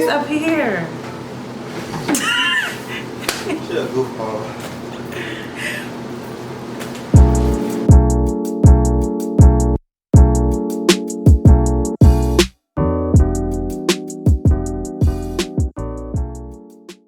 up here. She a goofball.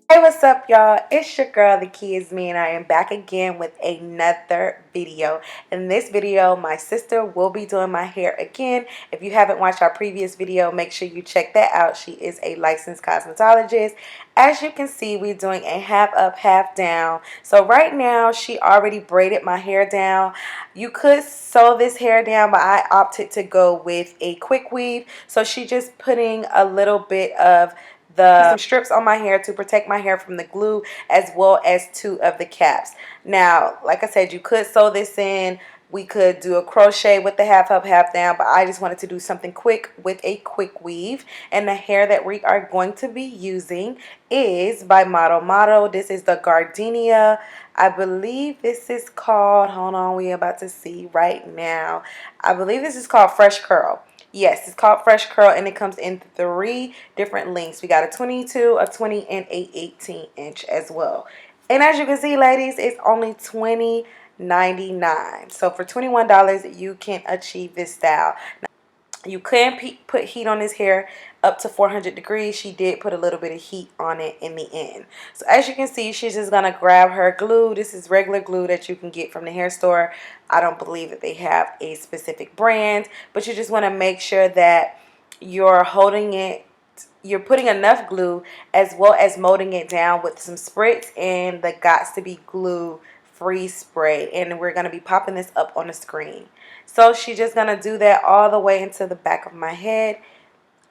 Hey, what's up, y'all? It's your girl, TheKeyisME, and I am back again with another video. In this video, my sister will be doing my hair again. If you haven't watched our previous video, make sure you check that out. She is a licensed cosmetologist. As you can see, we're doing a half up, half down. So right now, she already braided my hair down. You could sew this hair down, but I opted to go with a quick weave. So she's just putting a little bit of some strips on my hair to protect my hair from the glue, as well as 2 of the caps. Now, like I said, you could sew this in. We could do a crochet with the half up, half down, but I just wanted to do something quick with a quick weave. And the hair that we are going to be using is by Moto. This is the Gardenia. I believe this is called, hold on, we're about to see right now. I believe this is called Fresh Curl. Yes, it's called Fresh Curl, and it comes in 3 different lengths. We got a 22, a 20, and a 18-inch as well. And as you can see, ladies, it's only $20.99. So for $21, you can achieve this style. Now, you can put heat on this hair up to 400 degrees. She did put a little bit of heat on it in the end. So as you can see, she's just going to grab her glue. This is regular glue that you can get from the hair store. I don't believe that they have a specific brand, but you just want to make sure that you're holding it, you're putting enough glue, as well as molding it down with some spritz and the Gots to Be Glue free spray. And we're going to be popping this up on the screen. So she's just going to do that all the way into the back of my head.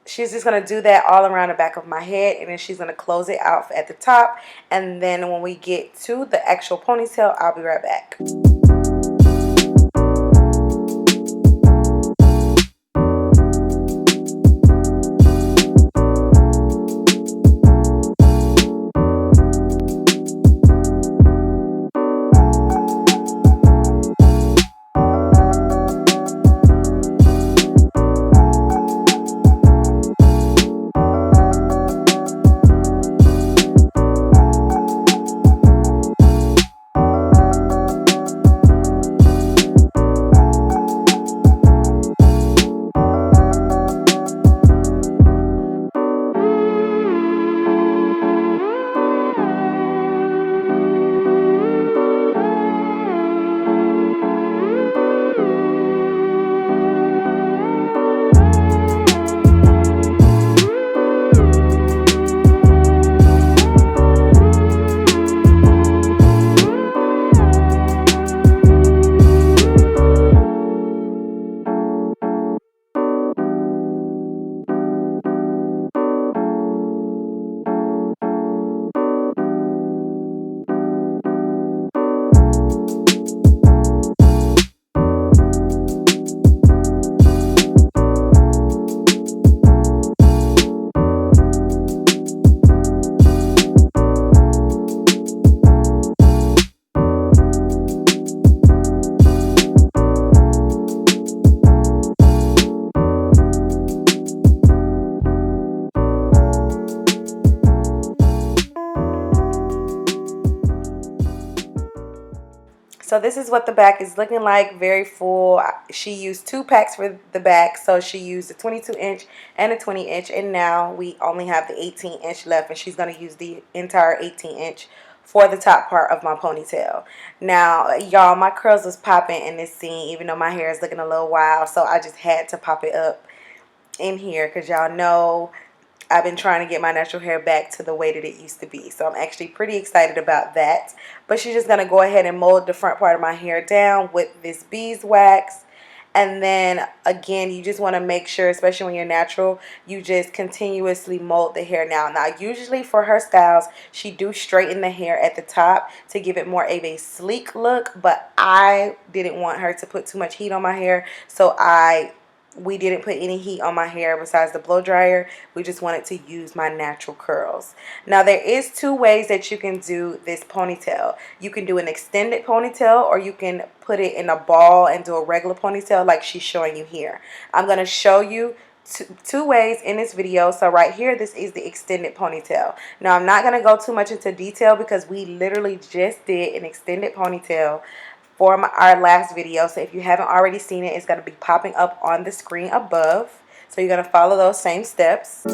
She's just going to do that all around the back of my head, and then she's going to close it out at the top. And then when we get to the actual ponytail, I'll be right back. So this is what the back is looking like, very full. She used 2 packs for the back, so she used a 22-inch and a 20-inch, and now we only have the 18-inch left, and she's going to use the entire 18-inch for the top part of my ponytail. Now, y'all, my curls was popping in this scene, even though my hair is looking a little wild, so I just had to pop it up in here because y'all know I've been trying to get my natural hair back to the way that it used to be. So I'm actually pretty excited about that. But she's just going to go ahead and mold the front part of my hair down with this beeswax. And then, again, you just want to make sure, especially when you're natural, you just continuously mold the hair now. Now, usually for her styles, she do straighten the hair at the top to give it more of a sleek look. But I didn't want her to put too much heat on my hair, so we didn't put any heat on my hair besides the blow dryer. We just wanted to use my natural curls. Now, there is 2 ways that you can do this ponytail. You can do an extended ponytail, or you can put it in a ball and do a regular ponytail like she's showing you here. I'm going to show you two ways in this video. So right here, this is the extended ponytail. Now I'm not going to go too much into detail because we literally just did an extended ponytail for our last video. So if you haven't already seen it, it's going to be popping up on the screen above. So you're going to follow those same steps.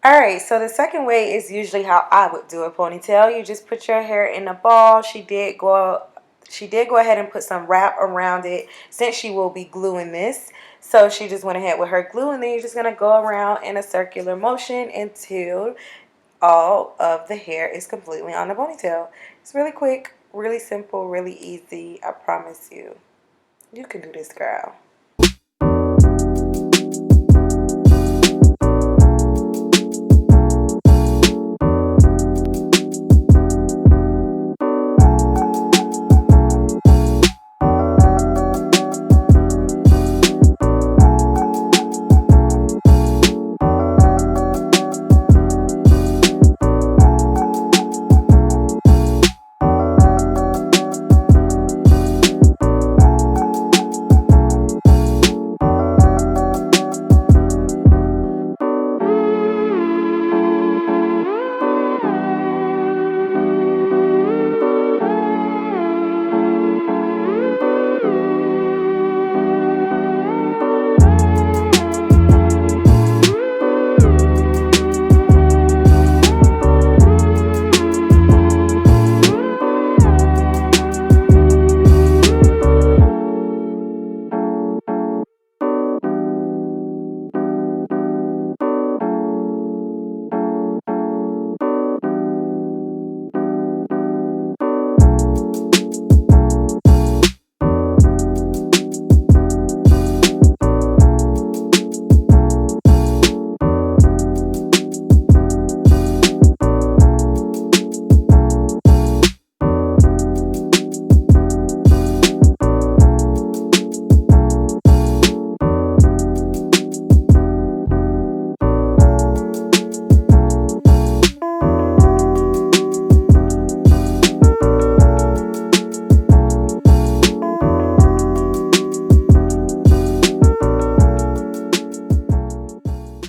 Alright, so the second way is usually how I would do a ponytail. You just put your hair in a ball. She did go ahead and put some wrap around it since she will be gluing this. So she just went ahead with her glue, and then you're just going to go around in a circular motion until all of the hair is completely on the ponytail. It's really quick, really simple, really easy. I promise you. You can do this, girl.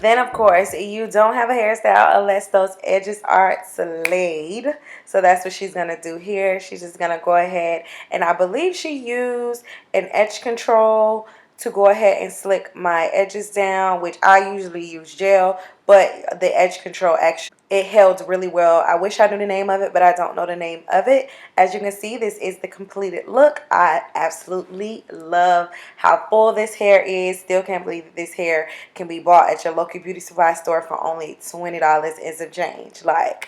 Then, of course, you don't have a hairstyle unless those edges are slayed. So that's what she's going to do here. She's just going to go ahead, and I believe she used an edge control to go ahead and slick my edges down, which I usually use gel, but the edge control actually, it held really well. I wish I knew the name of it, but I don't know the name of it. As you can see, this is the completed look. I absolutely love how full this hair is. Still can't believe that this hair can be bought at your local beauty supply store for only $20 and some change. Like,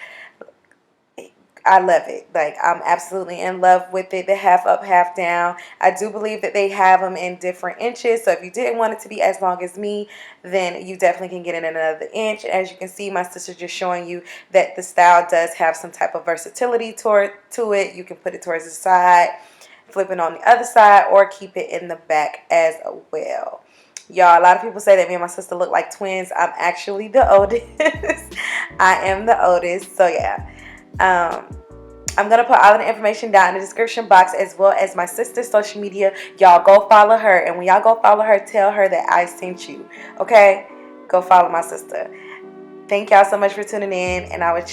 I love it. Like, I'm absolutely in love with it. The half up, half down. I do believe that they have them in different inches. So if you didn't want it to be as long as me, then you definitely can get it in another inch. As you can see, my sister just showing you that the style does have some type of versatility to it. You can put it towards the side, flip it on the other side, or keep it in the back as well. Y'all, a lot of people say that me and my sister look like twins. I'm actually the oldest. I am the oldest. So yeah. I'm going to put all of the information down in the description box, as well as my sister's social media. Y'all go follow her. And when y'all go follow her, tell her that I sent you. Okay? Go follow my sister. Thank y'all so much for tuning in. And I will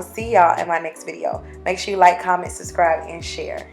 see y'all in my next video. Make sure you like, comment, subscribe, and share.